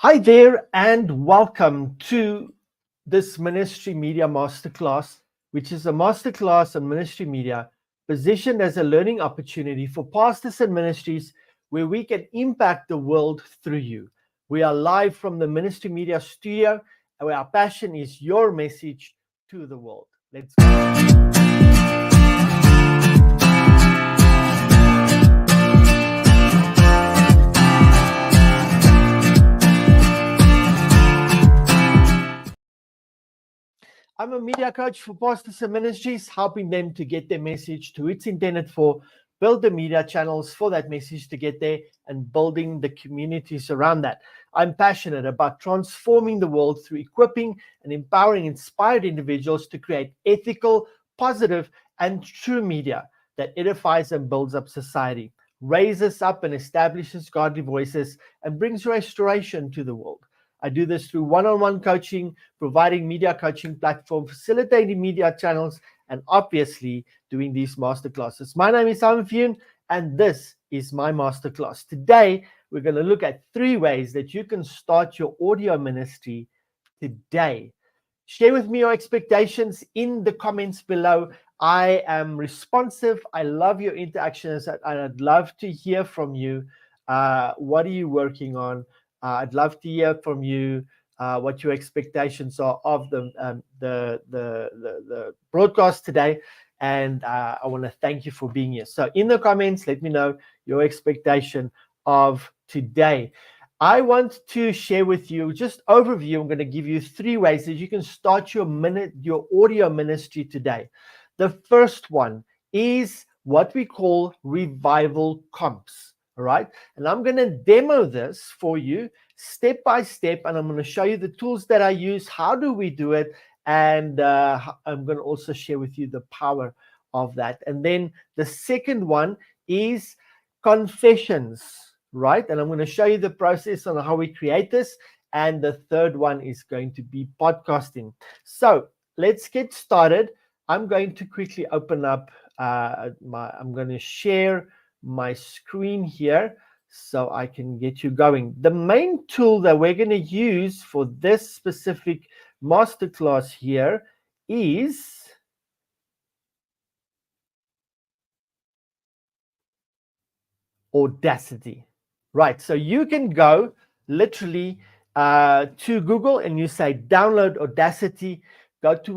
Hi there, and welcome to this Ministry Media Masterclass, which is a masterclass on ministry media positioned as a learning opportunity for pastors and ministries where we can impact the world through you. We are live from the Ministry Media studio, and our passion is your message to the world. Let's go. I'm a media coach for pastors and ministries, helping them to get their message to its intended for, build the media channels for that message to get there, and building the communities around that. I'm passionate about transforming the world through equipping and empowering inspired individuals to create ethical, positive, and true media that edifies and builds up society, raises up and establishes godly voices, and brings restoration to the world. I do this through one-on-one coaching, providing media coaching platform, facilitating media channels, and obviously doing these masterclasses. My name is Simon Fune, and this is my masterclass. Today, we're going to look at 3 ways that you can start your audio ministry today. Share with me your expectations in the comments below. I am responsive. I love your interactions, and I'd love to hear from you. What are you working on? I'd love to hear from you what your expectations are of the broadcast today. And I want to thank you for being here. So in the comments, let me know your expectation of today. I want to share with you just overview. I'm going to give you 3 ways that you can start your audio ministry today. The first one is what we call revival comps. All right. And I'm going to demo this for you step by step. And I'm going to show you the tools that I use. How do we do it? And I'm going to also share with you the power of that. And then the second one is confessions, right? And I'm going to show you the process on how we create this. And the third one is going to be podcasting. So let's get started. I'm going to quickly open up I'm going to share my screen here so I can get you going. The main tool that we're going to use for this specific masterclass here is Audacity. Right, so you can go literally to Google and you say download Audacity. Go to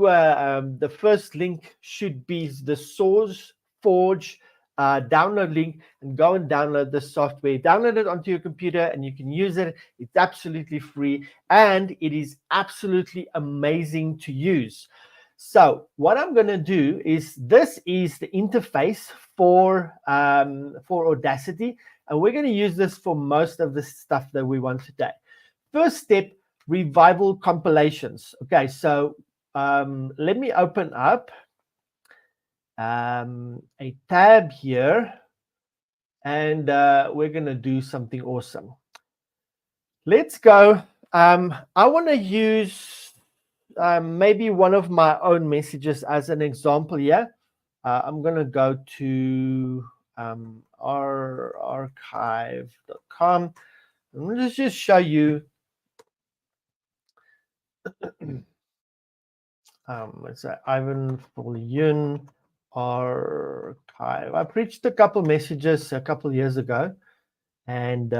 the first link should be the Source Forge download link, and go and download the software. Download it onto your computer and you can use it. It's absolutely free and it is absolutely amazing to use. So what I'm going to do is, this is the interface for Audacity, and we're going to use this for most of the stuff that we want today. First step, revival compilations. Okay, so let me open up a tab here, and we're going to do something awesome. Let's go. I want to use maybe one of my own messages as an example here. I'm going to go to archive.com. I'm going to just show you let's say Ivan Follion archive. I preached a couple messages a couple years ago, and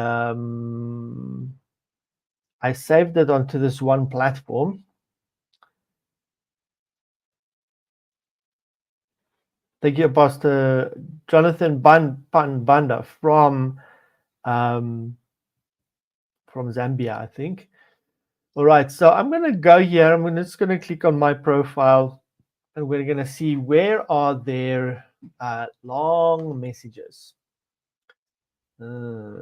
I saved it onto this one platform. Thank you, Pastor Jonathan Banda from Zambia, I think. All right, so I'm going to go here. I'm just going to click on my profile, and we're going to see where are there long messages. Okay,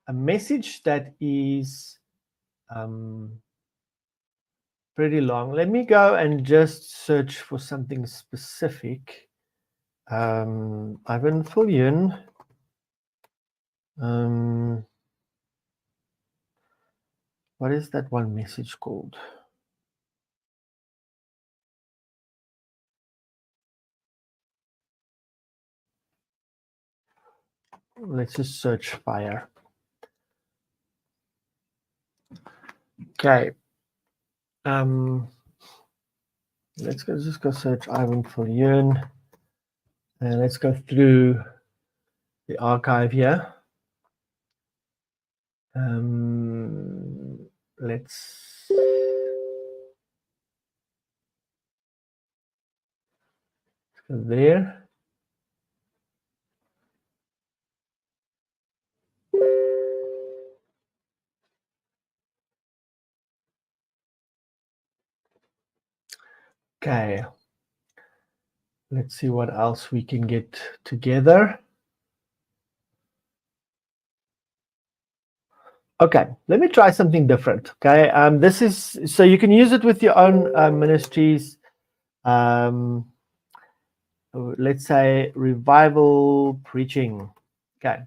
a message that is pretty long. Let me go and just search for something specific. Ivan Follion. What is that one message called? let's just search fire. Okay. Let's just go search Ivan Viljoen, and let's go through the archive here. Let's go there. Okay. Let's see what else we can get together. Okay, let me try something different. Okay, this is so you can use it with your own ministries. Let's say revival preaching. Okay,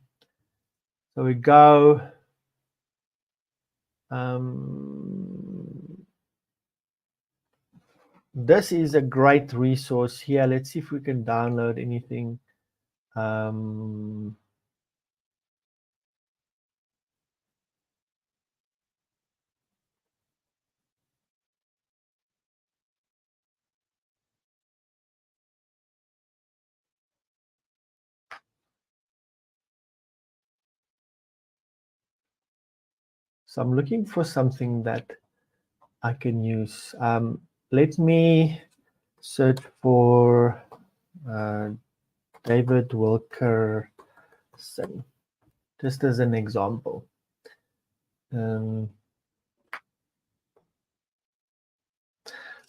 so we go. This is a great resource here. Let's see if we can download anything. So I'm looking for something that I can use. Let me search for David Wilkerson, just as an example.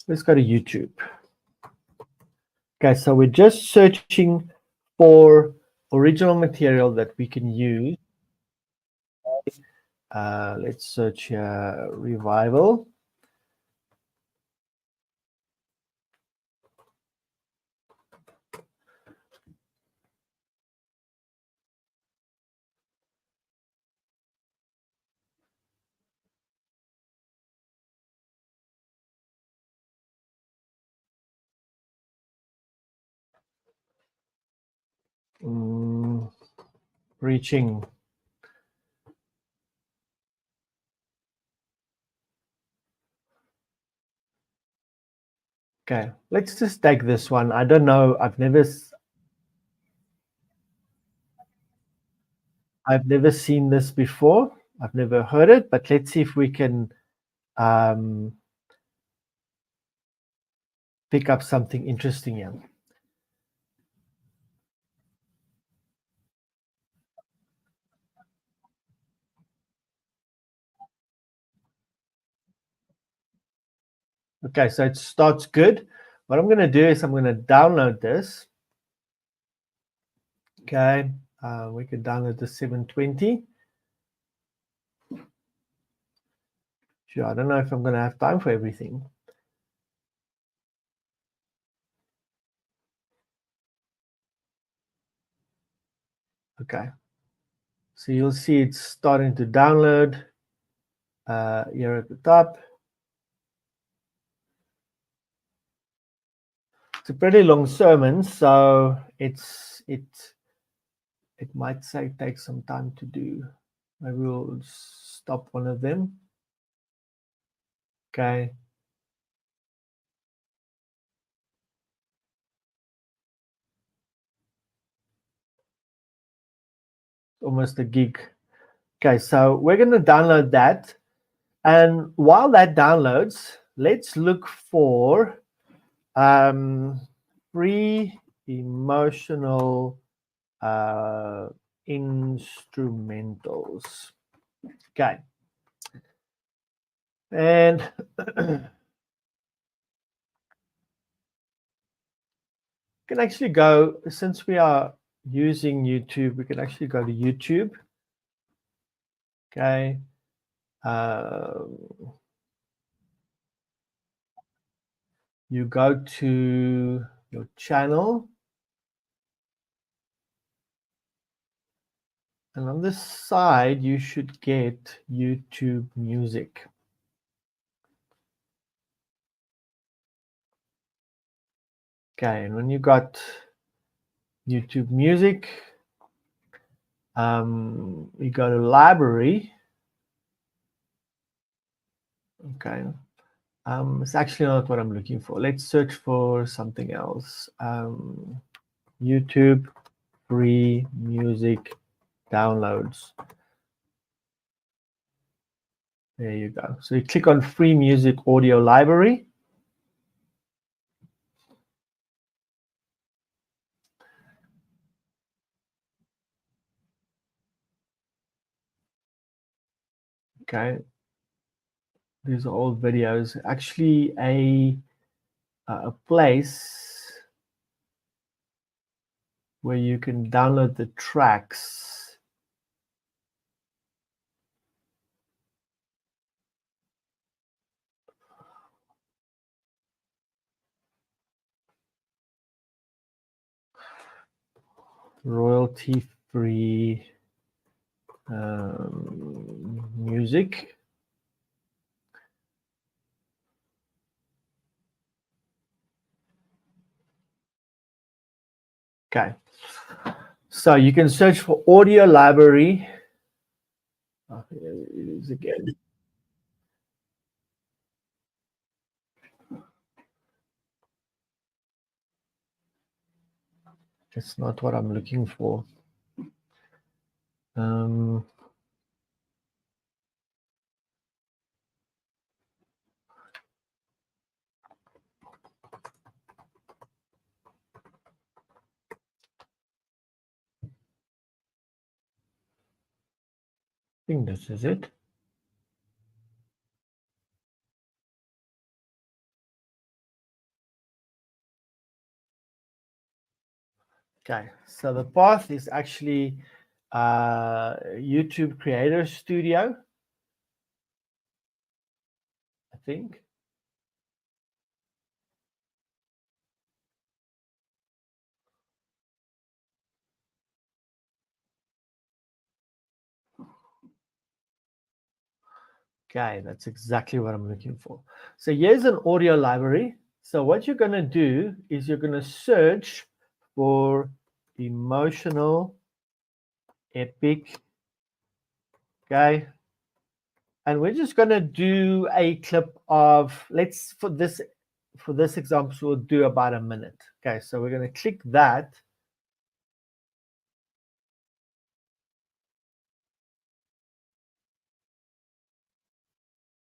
Let's go to YouTube. Okay, so we're just searching for original material that we can use. Let's search here, revival. Reaching. Okay, let's just take this one. I don't know. I've never seen this before. I've never heard it, but let's see if we can pick up something interesting here. Okay, so it starts good. What I'm going to do is I'm going to download this. Okay, we could download the 720. Sure, I don't know if I'm going to have time for everything. Okay, so you'll see it's starting to download here at the top. It's a pretty long sermon, so it might say take some time to do. Maybe we'll stop one of them. Okay. Almost a gig. Okay, so we're going to download that. And while that downloads, let's look for free emotional instrumentals. Okay. And can actually go, since we are using YouTube, we can actually go to YouTube. Okay. You go to your channel. And on this side, you should get YouTube Music. Okay, and when you got YouTube Music, We go to library. Okay. It's actually not what I'm looking for. Let's search for something else. YouTube free music downloads. There you go. So you click on free music audio library. Okay. These are all videos. Actually, a place where you can download the tracks. Royalty-free music. Okay. So you can search for audio library. Oh, here it is again. It's not what I'm looking for. I think this is it. Okay, so the path is actually YouTube Creator Studio, I think. Okay, that's exactly what I'm looking for. So here's an audio library. So what you're going to do is you're going to search for emotional epic. Okay. And we're just going to do a clip of, let's, for this example, we'll do about a minute. Okay, so we're going to click that.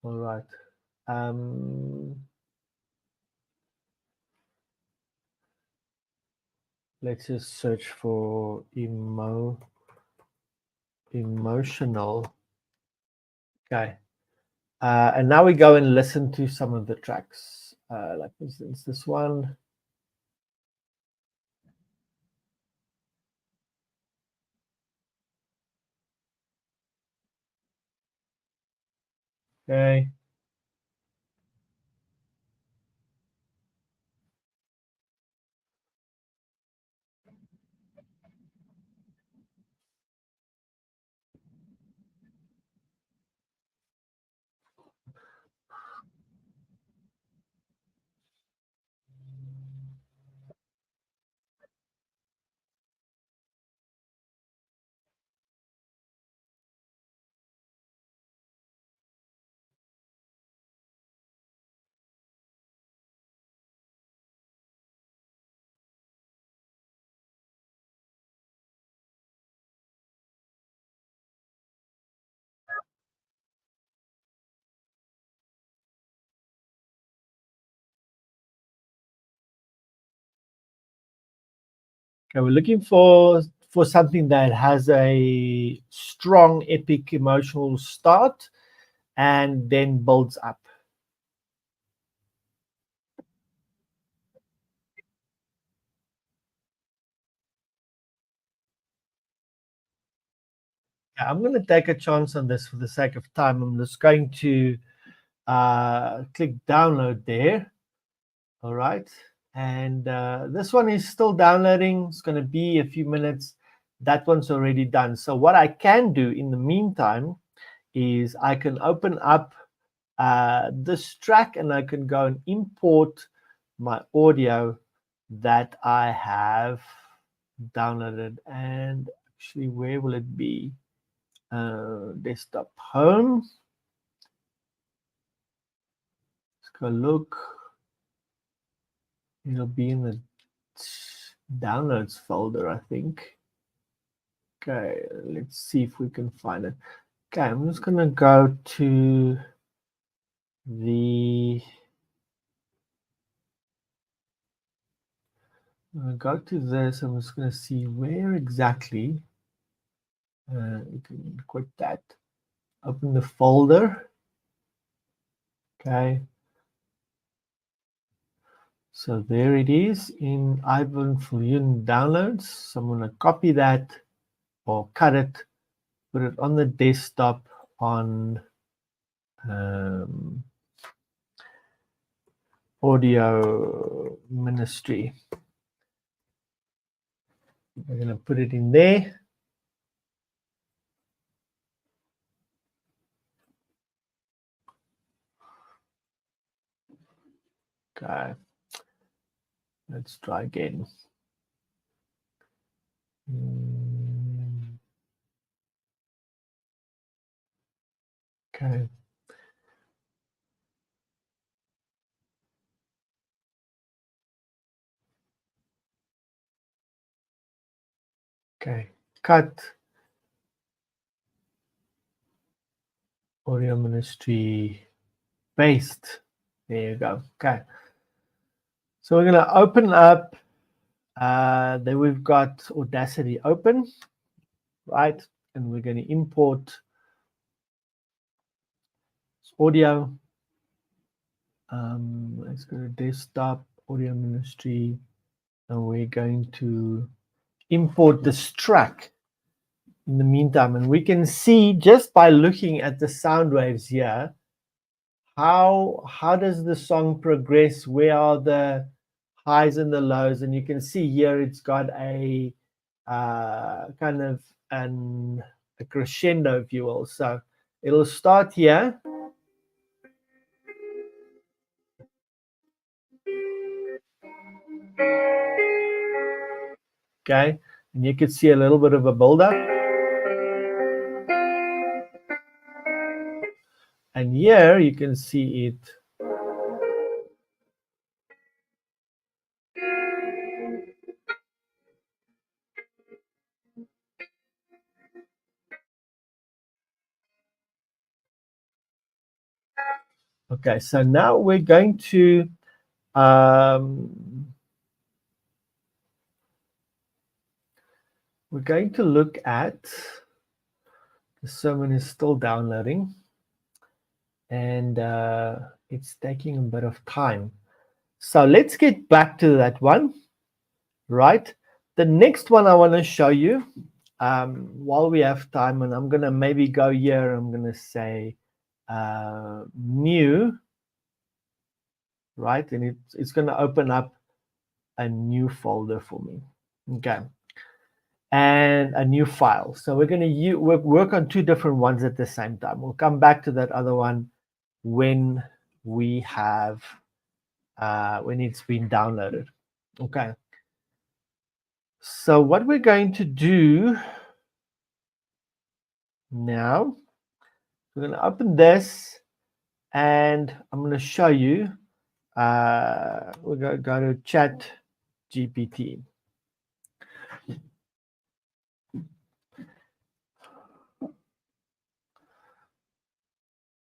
All right. Let's just search for emotional. Okay. And now we go and listen to some of the tracks. Like for instance, this one. Okay. Okay, we're looking for something that has a strong, epic, emotional start and then builds up. Yeah, I'm going to take a chance on this for the sake of time. I'm just going to click download there. All right. And this one is still downloading. It's going to be a few minutes. That one's already done. So what I can do in the meantime is I can open up this track and I can go and import my audio that I have downloaded and Actually, where will it be? Desktop home. Let's go look. It'll be in the downloads folder, I think. Okay, let's see if we can find it. Okay, I'm just gonna go to the go to this. I'm just gonna see where exactly. You can quit that. Open the folder. Okay. So there it is in Ivan for you downloads. So I'm gonna copy that or cut it, put it on the desktop on audio ministry. I'm going to put it in there. Okay. Let's try again. Okay. Okay. Cut audio ministry, paste. There you go. Okay. So we're going to open up. Then we've got Audacity open, right? And we're going to import audio. Let's go to desktop, audio ministry, and we're going to import this track in the meantime. And we can see just by looking at the sound waves here, how does the song progress? Where are the highs and the lows? And you can see here it's got a kind of a crescendo, if you will. So it'll start here. Okay, and you can see a little bit of a build-up. And here you can see it. Okay, so now we're going to look at the sermon is still downloading, and it's taking a bit of time. So let's get back to that one, right? The next one I want to show you while we have time, and I'm going to maybe go here. I'm going to say new, right? And it's going to open up a new folder for me. Okay. And a new file. So we're going to work on two different ones at the same time. We'll come back to that other one when we have when it's been downloaded. Okay. So what we're going to do now, we're going to open this, and I'm going to show you. We're going to go to Chat GPT.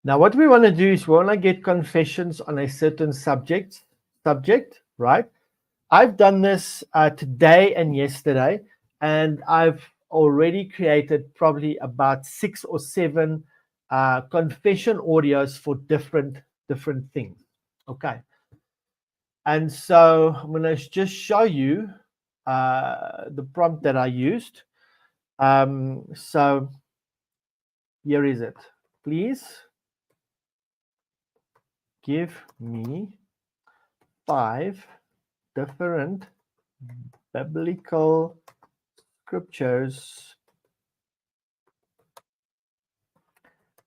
Now, what we want to do is we want to get confessions on a certain subject, right? I've done this today and yesterday, and I've already created probably about 6 or 7 confession audios for different things. Okay. And so I'm going to just show you the prompt that I used. So here is it. Please give me 5 different biblical scriptures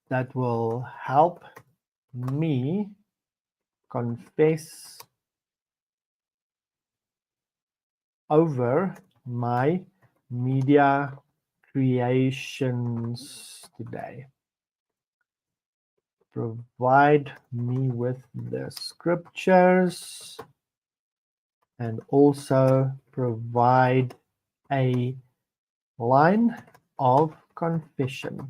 that will help me confess over my media creations today. Provide me with the scriptures and also provide a line of confession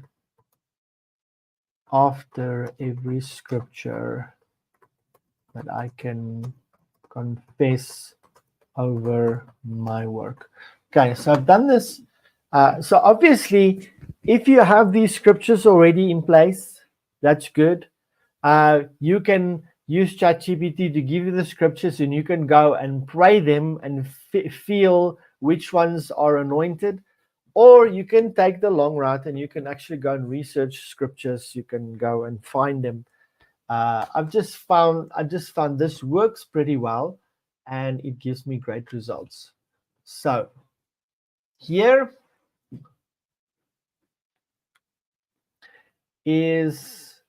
after every scripture that I can confess over my work. Okay, so I've done this. So obviously, if you have these scriptures already in place, that's good. You can use ChatGPT to give you the scriptures, and you can go and pray them and feel which ones are anointed. Or you can take the long route and you can actually go and research scriptures. You can go and find them. I just found this works pretty well, and it gives me great results. So here is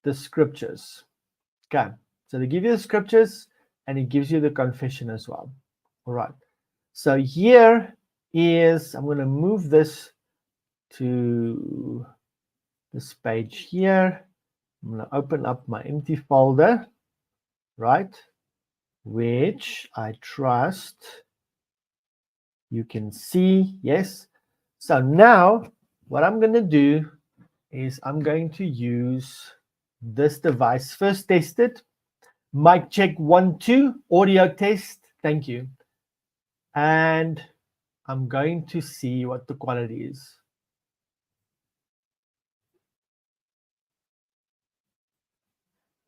the scriptures. Okay, so they give you the scriptures and it gives you the confession as well. All right, so here is, I'm going to move this to this page here. I'm going to open up my empty folder, right, which I trust you can see. Yes. So now what I'm going to do is I'm going to use this device. First test it. Mic check 1 2, audio test. Thank you. And I'm going to see what the quality is.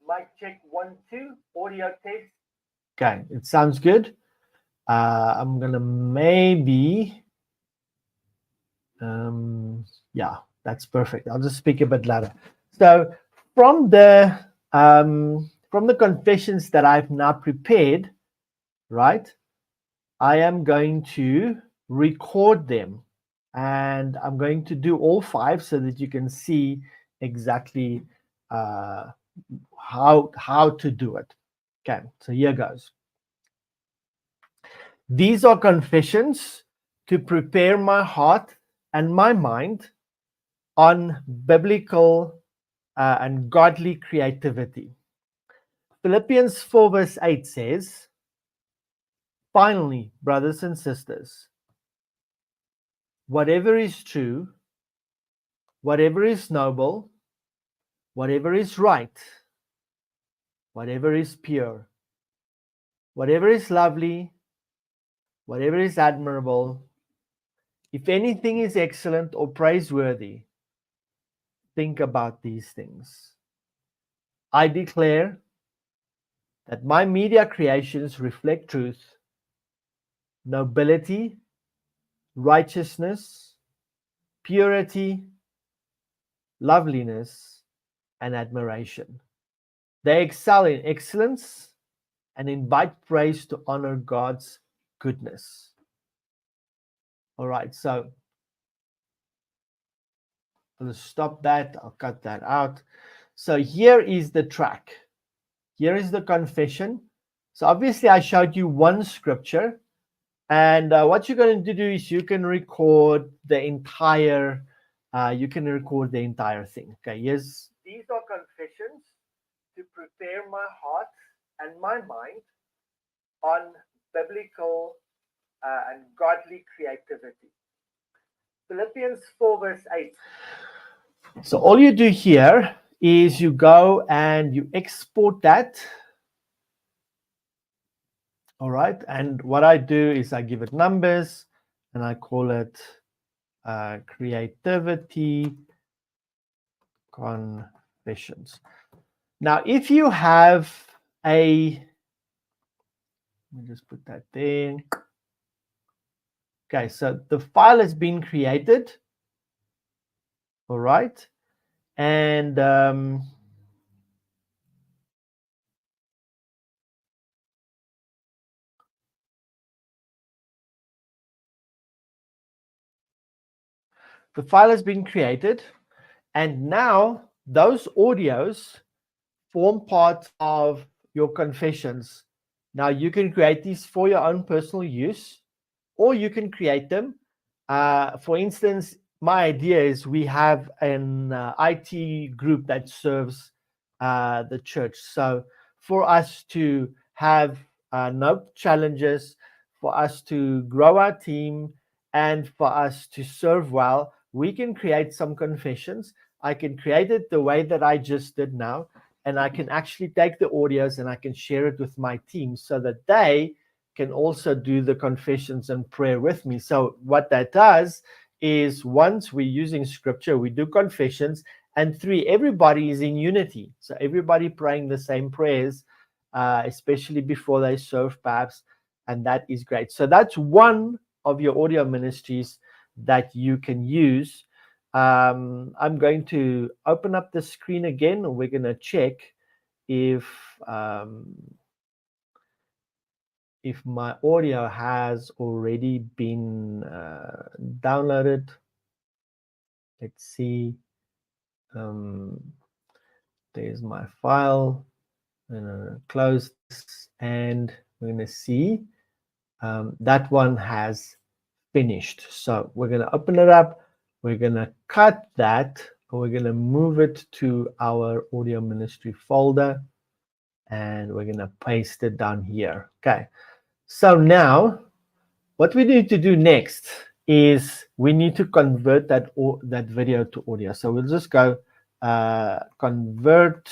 Mic check 1 2, audio test. Okay, it sounds good. I'm gonna maybe, yeah, that's perfect. I'll just speak a bit louder. So from the confessions that I've now prepared, right, I am going to record them, and I'm going to do all 5 so that you can see exactly how to do it. Okay, so here goes. These are confessions to prepare my heart and my mind on biblical and godly creativity. Philippians 4 verse 8 says, finally, brothers and sisters, whatever is true, whatever is noble, whatever is right, whatever is pure, whatever is lovely, whatever is admirable, if anything is excellent or praiseworthy, think about these things. I declare that my media creations reflect truth, nobility, righteousness, purity, loveliness, and admiration. They excel in excellence and invite praise to honor God's goodness. All right, so I'll stop that. I'll cut that out. So here is the track. Here is the confession. So obviously I showed you one scripture, and what you're going to do is you can record the entire thing. Okay, yes. These are confessions to prepare my heart and my mind on biblical and godly creativity. Philippians 4 verse 8. So all you do here is you go and you export that. All right, and what I do is I give it numbers and I call it creativity confessions. Now, if you have let me just put that there. Okay, so the file has been created. All right, and the file has been created, and now those audios form part of your confessions. Now you can create these for your own personal use, or you can create them For instance, my idea is we have an IT group that serves the church. So for us to have no challenges, for us to grow our team, and for us to serve well, we can create some confessions. I can create it the way that I just did now, and I can actually take the audios and I can share it with my team so that they can also do the confessions and prayer with me. So what that does is, once we're using scripture, we do confessions, and 3, everybody is in unity. So everybody praying the same prayers, especially before they serve perhaps, and that is great. So that's one of your audio ministries that you can use. I'm going to open up the screen again, and we're going to check if my audio has already been downloaded. Let's see. There's my file. I'm gonna close this, and we're gonna see that one has finished. So we're gonna open it up. We're gonna cut that, and we're gonna move it to our audio ministry folder, and we're gonna paste it down here. Okay. So now, what we need to do next is we need to convert that video to audio. So we'll just go convert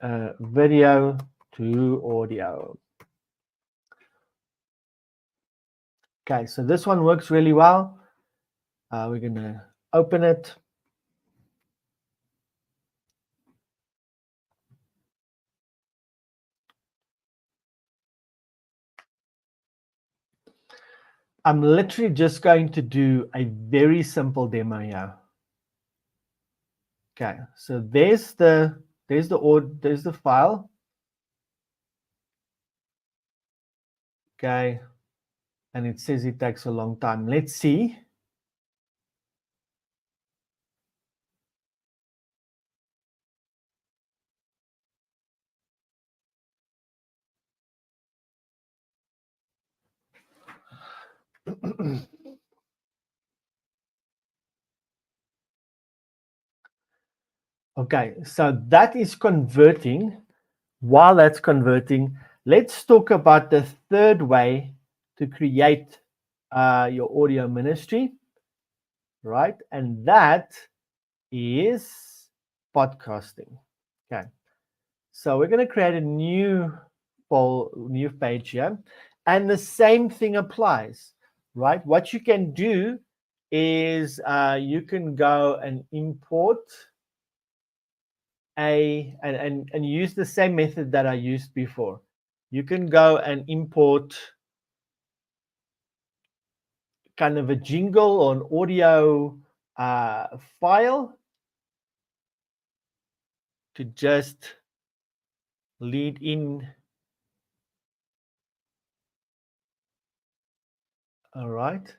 video to audio. Okay, so this one works really well. We're going to open it. I'm literally just going to do a very simple demo here. Okay, so there's the file. Okay, and it says it takes a long time. Let's see. Okay, so that is converting. While that's converting, let's talk about the third way to create your audio ministry, right? And that is podcasting. Okay, so we're going to create a new page here, and the same thing applies, right? What you can do is you can go and import and use the same method that I used before. You can go and import kind of a jingle or an audio file to just lead in. All right.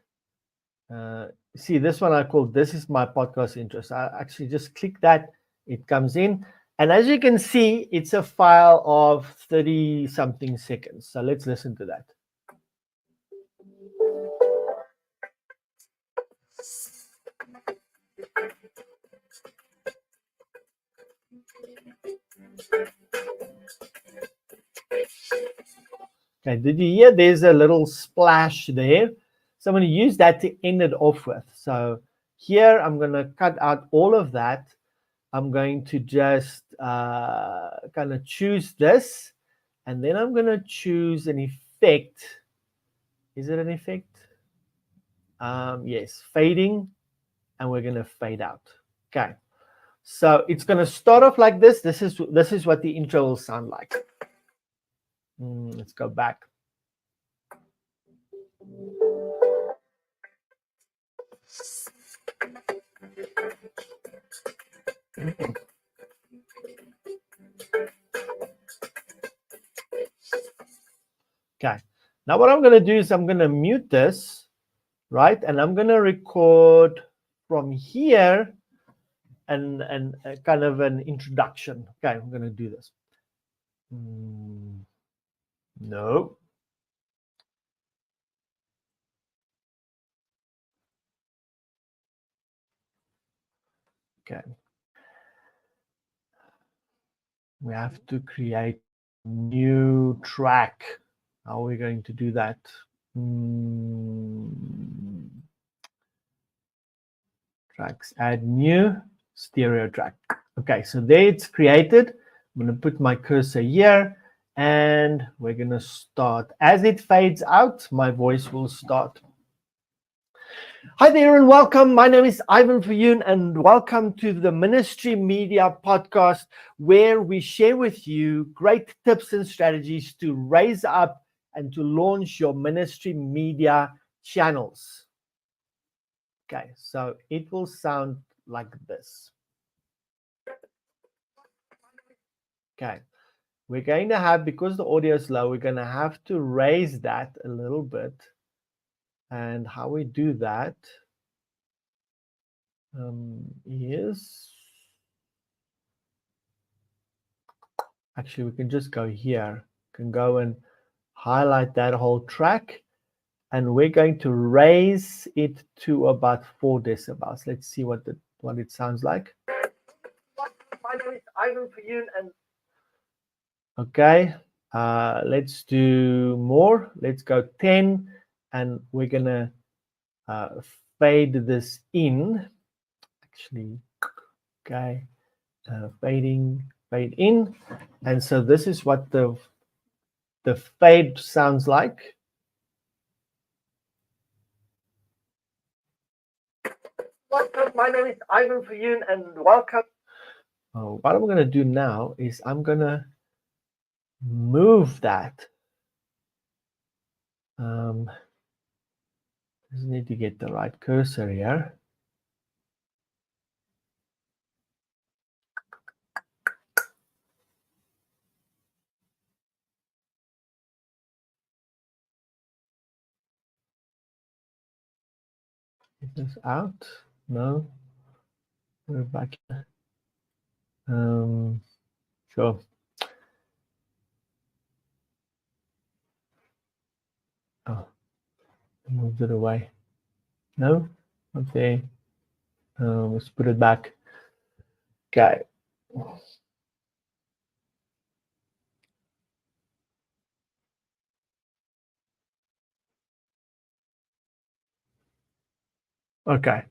See, this one I call "This is my podcast interest." I actually just click that, it comes in. And as you can see, it's a file of 30 something seconds. So let's listen to that. Okay, did you hear there's a little splash there? So I'm going to use that to end it off with. So here I'm going to cut out all of that. I'm going to just kind of choose this, and then I'm going to choose an effect. Is it an effect? Yes, fading, and we're going to fade out. Okay, so it's going to start off like this. This is what the intro will sound like. Let's go back. Okay, now what I'm going to do is I'm going to mute this, right? And I'm going to record from here and kind of an introduction. Okay, I'm going to do this. No. Okay. We have to create a new track. How are we going to do that? Tracks, add new stereo track. Okay, so there it's created. I'm going to put my cursor here and we're going to start. As it fades out, my voice will start. Hi there and welcome. My name is Ivan Fayoun and welcome to the Ministry Media Podcast, where we share with you great tips and strategies to raise up and to launch your ministry media channels. Okay, so it will sound like this. Okay, we're going to have, because the audio is low, we're going to have to raise that a little bit. And how we do that is, actually we can just go here, can go and highlight that whole track, and we're going to raise it to about 4 decibels. Let's see what it sounds like. My name is Ivan Fayoun and okay, let's do more. Let's go 10, and we're gonna fade this in. Actually, okay, fade in, and so this is what the fade sounds like. Welcome, my name is Ivan Fayoun and welcome. What I'm gonna do now is I'm gonna move that. Just need to get the right cursor here. Is this out? No. We're back here. Sure. Oh, I moved it away. No? Okay. Let's put it back. Okay. Okay.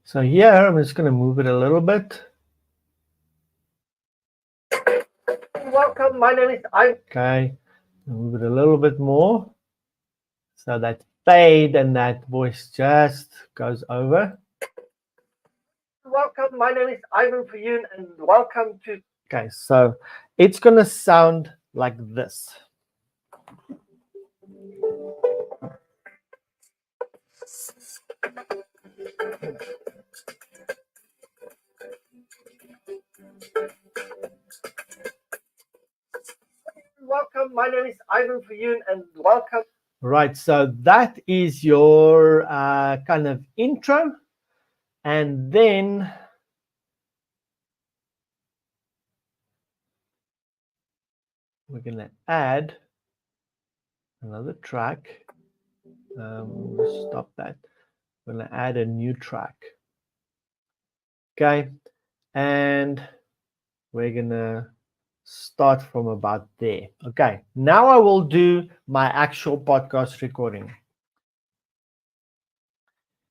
So here, I'm just going to move it a little bit. Welcome, my name is Ivan. Okay. Move it a little bit more. So that fade and that voice just goes over. Welcome, my name is Ivan Fayoun and welcome to... Okay, so it's going to sound like this. Welcome, my name is Ivan Fayoun and welcome. Right, so that is your kind of intro, and then we're going to add another track. Stop that. We're going to add a new track. Okay, and we're going to start from about there. Okay, now I will do my actual podcast recording.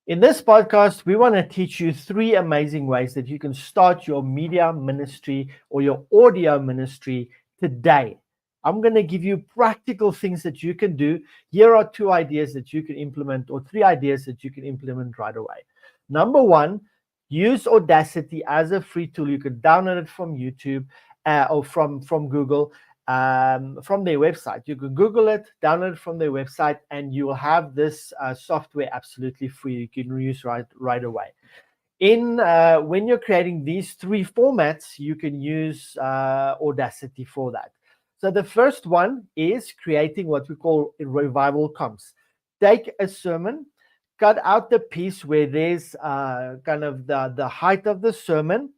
In this podcast, we want to teach you 3 amazing ways that you can start your media ministry or your audio ministry today. I'm going to give you practical things that you can do. Here are 2 ideas that you can implement, or 3 ideas that you can implement right away. Number 1, use Audacity as a free tool. You can download it from YouTube or from Google. From their website. You can Google it, download it from their website, and you will have this software absolutely free. You can use right away. When you're creating these 3 formats, you can use Audacity for that. So the first one is creating what we call revival comps. Take a sermon, cut out the piece where there's kind of the height of the sermon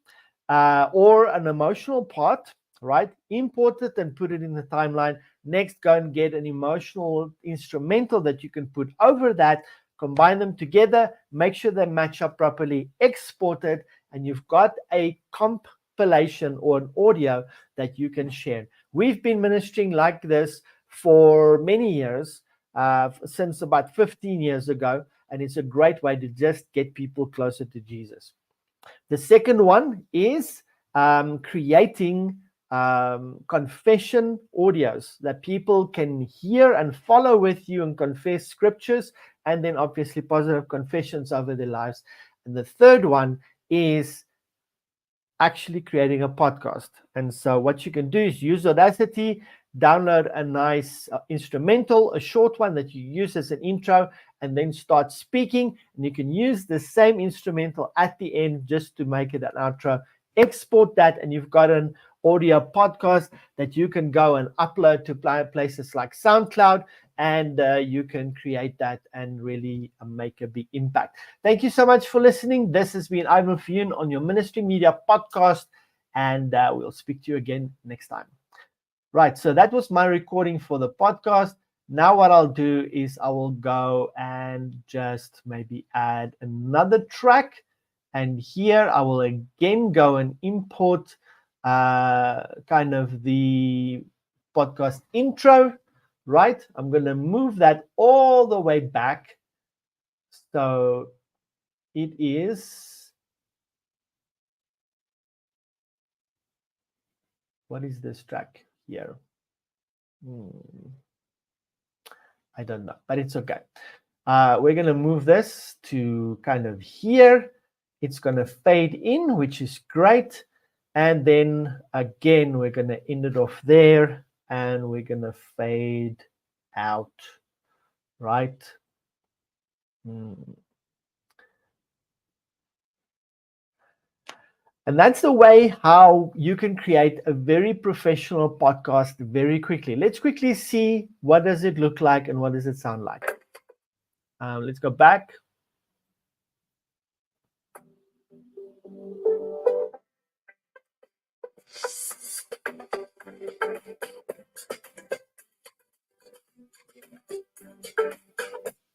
or an emotional part, right? Import it and put it in the timeline. Next, go and get an emotional instrumental that you can put over that, combine them together, make sure they match up properly, export it, and you've got a compilation or an audio that you can share. We've been ministering like this for many years, since about 15 years ago, and it's a great way to just get people closer to Jesus. The second one is creating confession audios that people can hear and follow with you and confess scriptures, and then obviously positive confessions over their lives. And the third one is actually creating a podcast. And so what you can do is use Audacity, download a nice instrumental, a short one that you use as an intro, and then start speaking. And you can use the same instrumental at the end just to make it an outro. Export that, and you've got an audio podcast that you can go and upload to places like SoundCloud, and you can create that and really make a big impact. Thank you so much for listening. This has been Ivan Fiyun on your Ministry Media podcast, and we'll speak to you again next time. Right, so that was my recording for the podcast. Now what I'll do is I will go and just maybe add another track, and here I will again go and import kind of the podcast intro. Right, I'm going to move that all the way back. So it is, what is this track here? I don't know, but it's okay. We're going to move this to kind of here. It's going to fade in, which is great. And then again, we're going to end it off there, and we're going to fade out, right? And that's the way how you can create a very professional podcast very quickly. Let's quickly see what does it look like and what does it sound like. Let's go back.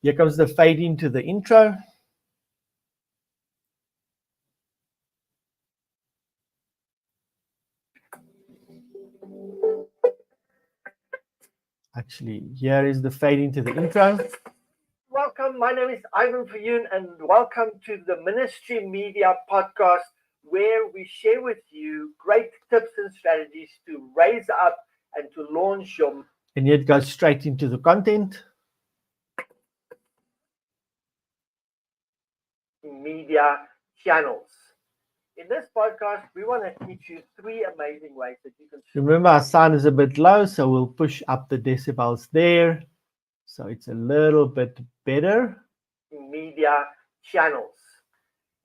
Here comes the fade into the intro. Actually, here is the fade into the intro. Welcome, my name is Ivan Fiyun, and welcome to the Ministry Media podcast, where we share with you great tips and strategies to raise up and to launch your... And yet go straight into the content. Media channels. In this podcast, we want to teach you 3 amazing ways that you can... Remember, our sound is a bit low, so we'll push up the decibels there, so it's a little bit better. Media channels.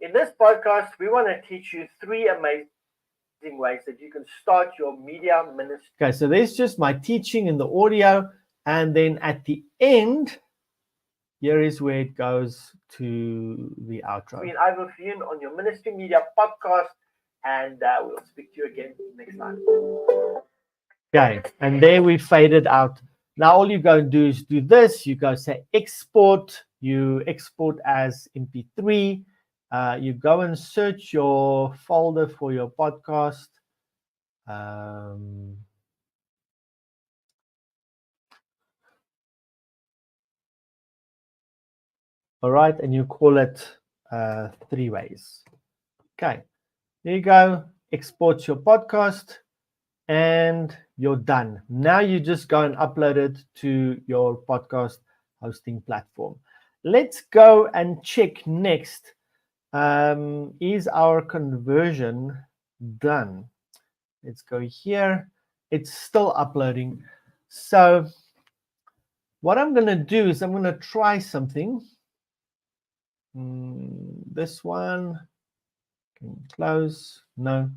In this podcast, we want to teach you 3 amazing ways that you can start your media ministry. Okay, so there's just my teaching in the audio, and then at the end, here is where it goes to the outro. I've been Ivan Fiyun on your Ministry Media podcast, and we'll speak to you again next time. Okay, and there we faded out. Now all you go and do is do this. You go say export. You export as MP3. You go and search your folder for your podcast. All right, and you call it 3 ways. Okay, there you go. Export your podcast, and you're done. Now you just go and upload it to your podcast hosting platform. Let's go and check next. Is our conversion done? Let's go here. It's still uploading. So what I'm going to do is I'm going to try something. This one can close. No.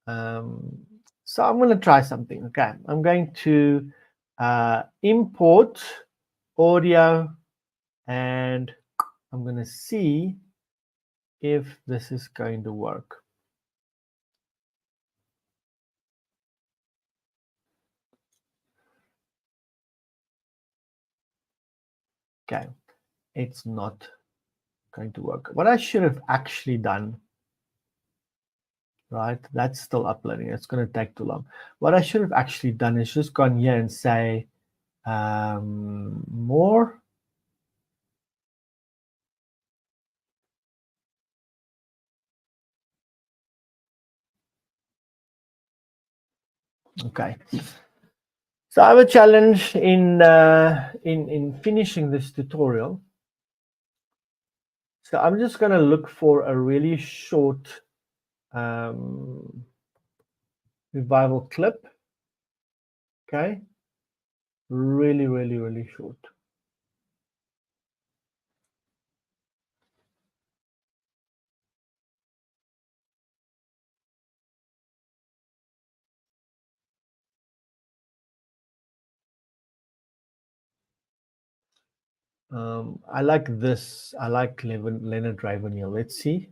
So I'm going to try something. Okay, I'm going to import audio, and I'm going to see if this is going to work. Okay, it's not going to work. What I should have actually done right? That's still uploading. It's going to take too long. What I should have actually done is just gone here and say more. Okay. So I have a challenge in finishing this tutorial. So I'm just going to look for a really short revival clip. Okay. Really, really, really short. I like this. I like Leonard Ravenhill. Let's see.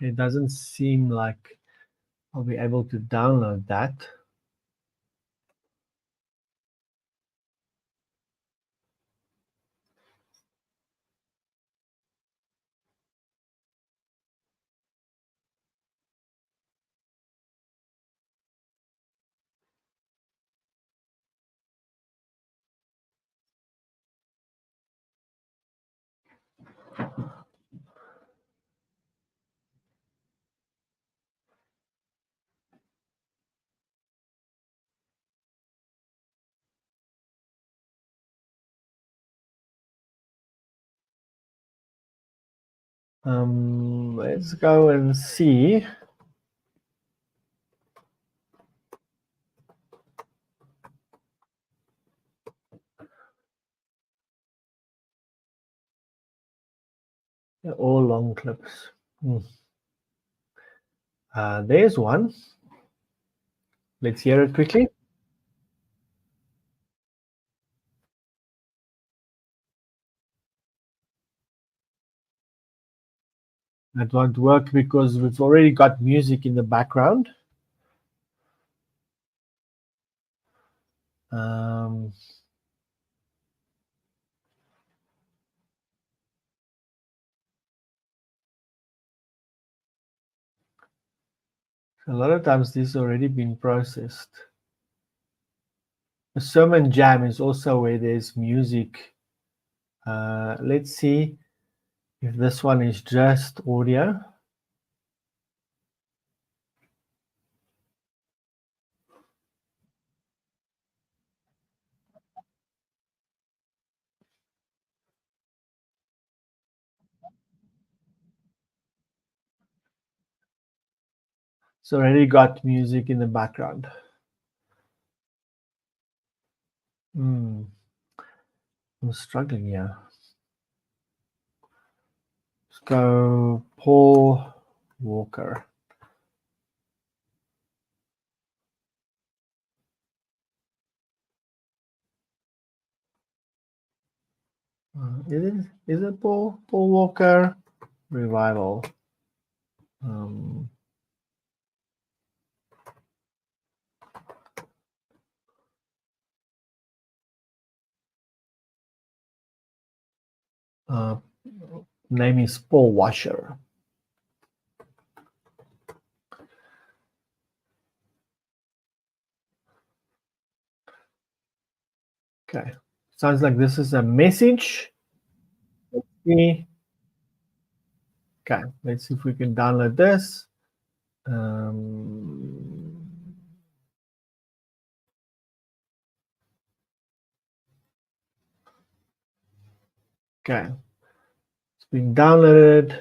It doesn't seem like I'll be able to download that. Let's go and see. They're all long clips. There's one. Let's hear it quickly. That won't work because we've already got music in the background. A lot of times this has already been processed. A sermon jam is also where there's music. Let's see if this one is just audio. It's already got music in the background. I'm struggling here. Let's go Paul Walker. Is it Paul Walker Revival? Name is Paul Washer. Okay, sounds like this is a message. Let's see. Okay, let's see if we can download this. Okay, it's being downloaded.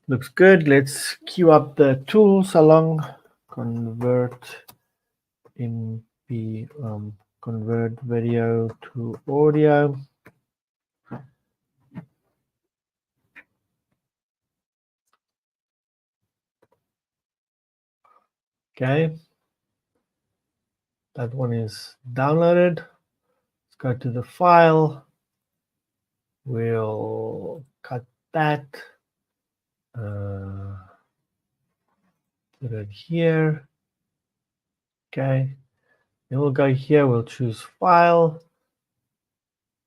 Looks good. Let's queue up the tools along. Convert convert video to audio. Okay. that one is downloaded. Let's go to the file. We'll cut that. Put it here. Okay. Then we'll go here. We'll choose file.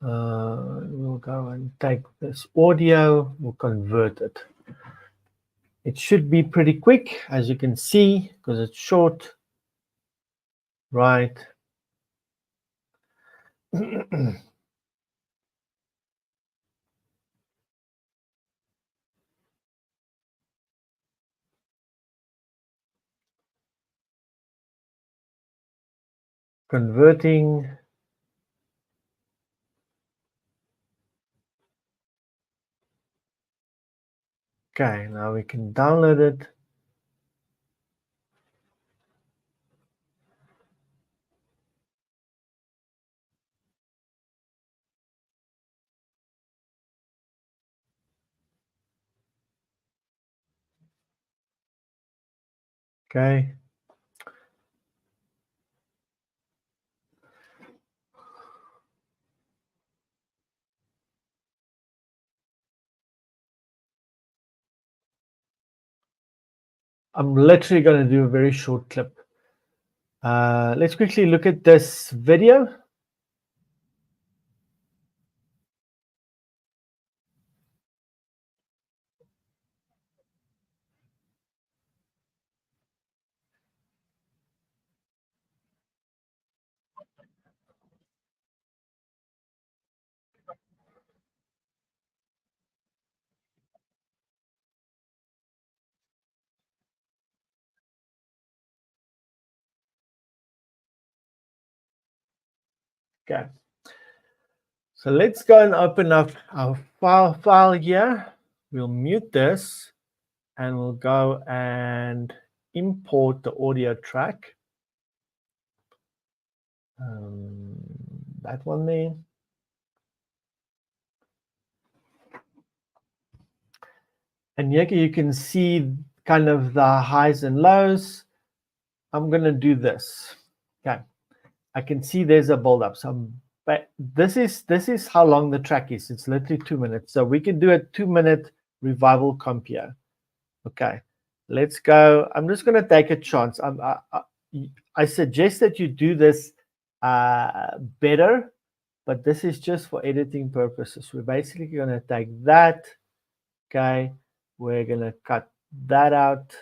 We'll go and take this audio. We'll convert it. It should be pretty quick, as you can see, because it's short. Right. Converting. Okay, now we can download it. Okay. I'm literally going to do a very short clip. Let's quickly look at this video. Okay. So let's go and open up our file here. We'll mute this and we'll go and import the audio track. That one there. And here you can see kind of the highs and lows. I'm going to do this. Okay. I can see there's a build up. So but this is how long the track is. It's literally 2 minutes. So we can do a 2-minute revival comp here. Okay. Let's go. I'm just going to take a chance. I suggest that you do this better, but this is just for editing purposes. We're basically going to take that. Okay. We're going to cut that out.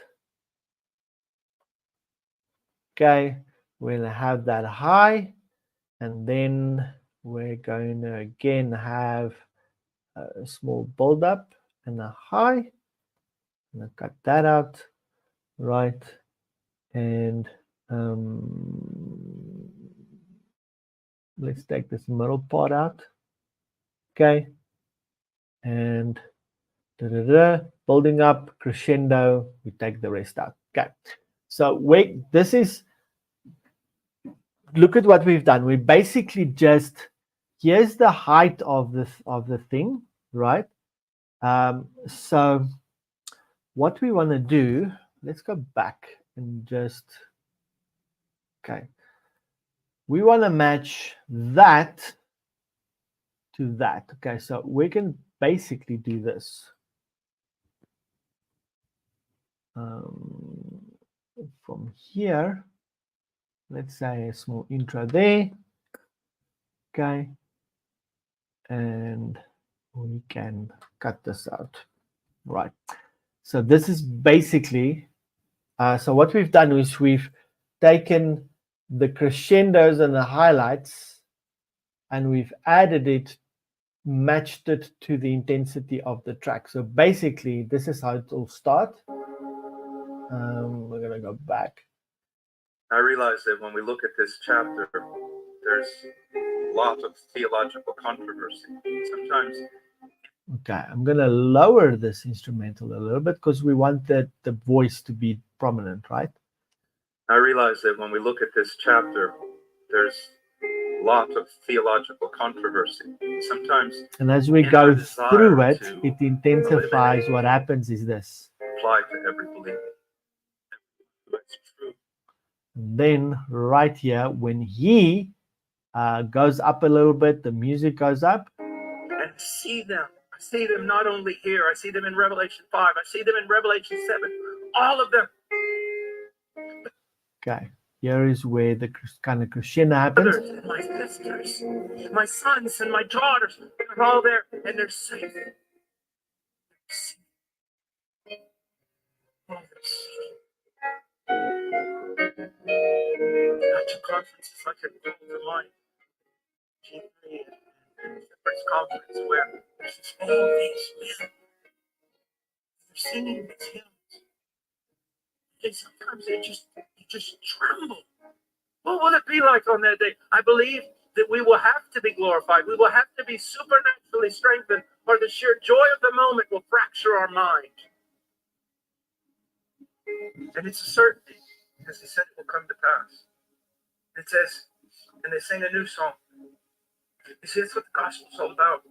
Okay. We're going to have that high. And then we're going to again have a small build up and a high. I'm going to cut that out. Right. And let's take this middle part out. Okay. And building up, crescendo, we take the rest out. Okay. So wait, this is, look at what we've done. We basically just, here's the height of the thing, right? So what we want to do, let's go back and just, okay. We want to match that to that. Okay, so we can basically do this. From here, let's say a small intro there. Okay. And we can cut this out. Right. So this is basically, so what we've done is we've taken the crescendos and the highlights and we've added it, matched it to the intensity of the track. So basically, this is how it will start. We're going to go back. I realize that when we look at this chapter, there's a lot of theological controversy. Sometimes. Okay, I'm going to lower this instrumental a little bit because we want the voice to be prominent, right? I realize that when we look at this chapter, there's a lot of theological controversy. Sometimes. And as we go through it, it intensifies. What happens is this. Apply to every believer. That's true. Then right here, when he goes up a little bit, the music goes up. And see them. I see them not only here, I see them in Revelation 5, I see them in Revelation 7, all of them. Okay, here is where the kind of crescendo happens. My sisters, my sons, and my daughters are all there, and they're safe. After conferences like a July, G3, and the first conference where there's just all these men, they're singing these hymns, and sometimes you just tremble. What will it be like on that day? I believe that we will have to be glorified. We will have to be supernaturally strengthened, or the sheer joy of the moment will fracture our mind. And it's a certainty, because he said it will come to pass. It says, and they sing a new song. You see, that's what the gospel's all about.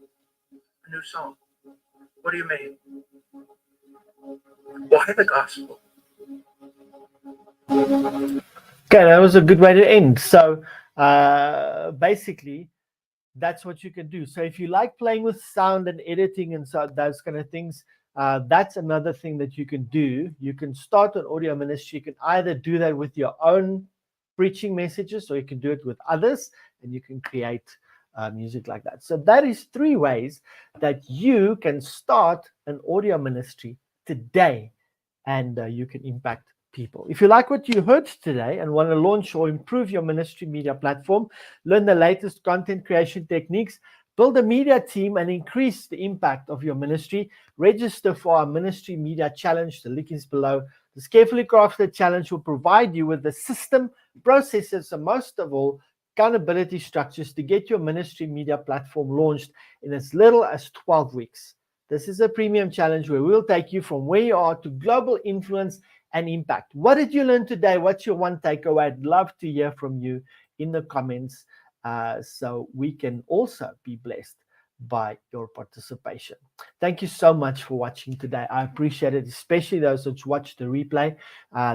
A new song. What do you mean? Why the gospel? Okay, that was a good way to end. So basically, that's what you can do. So if you like playing with sound and editing and so those kind of things, that's another thing that you can do. You can start an audio ministry. You can either do that with your own preaching messages, or you can do it with others, and you can create music like that. So that is 3 ways that you can start an audio ministry today, and you can impact people. If you like what you heard today and want to launch or improve your ministry media platform, learn the latest content creation techniques, build a media team, and increase the impact of your ministry, register for our Ministry Media Challenge. The link is below. This carefully crafted challenge will provide you with the system, processes, and most of all, accountability structures to get your ministry media platform launched in as little as 12 weeks. This is a premium challenge where we'll take you from where you are to global influence and impact. What did you learn today? What's your one takeaway? I'd love to hear from you in the comments, so we can also be blessed by your participation. Thank you so much for watching today. I appreciate it, especially those that watch the replay.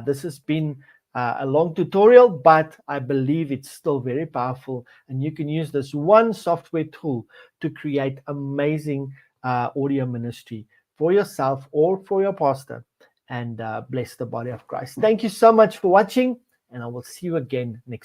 This has been a long tutorial, but I believe it's still very powerful, and you can use this one software tool to create amazing audio ministry for yourself or for your pastor, and bless the body of Christ. Thank you so much for watching, and I will see you again next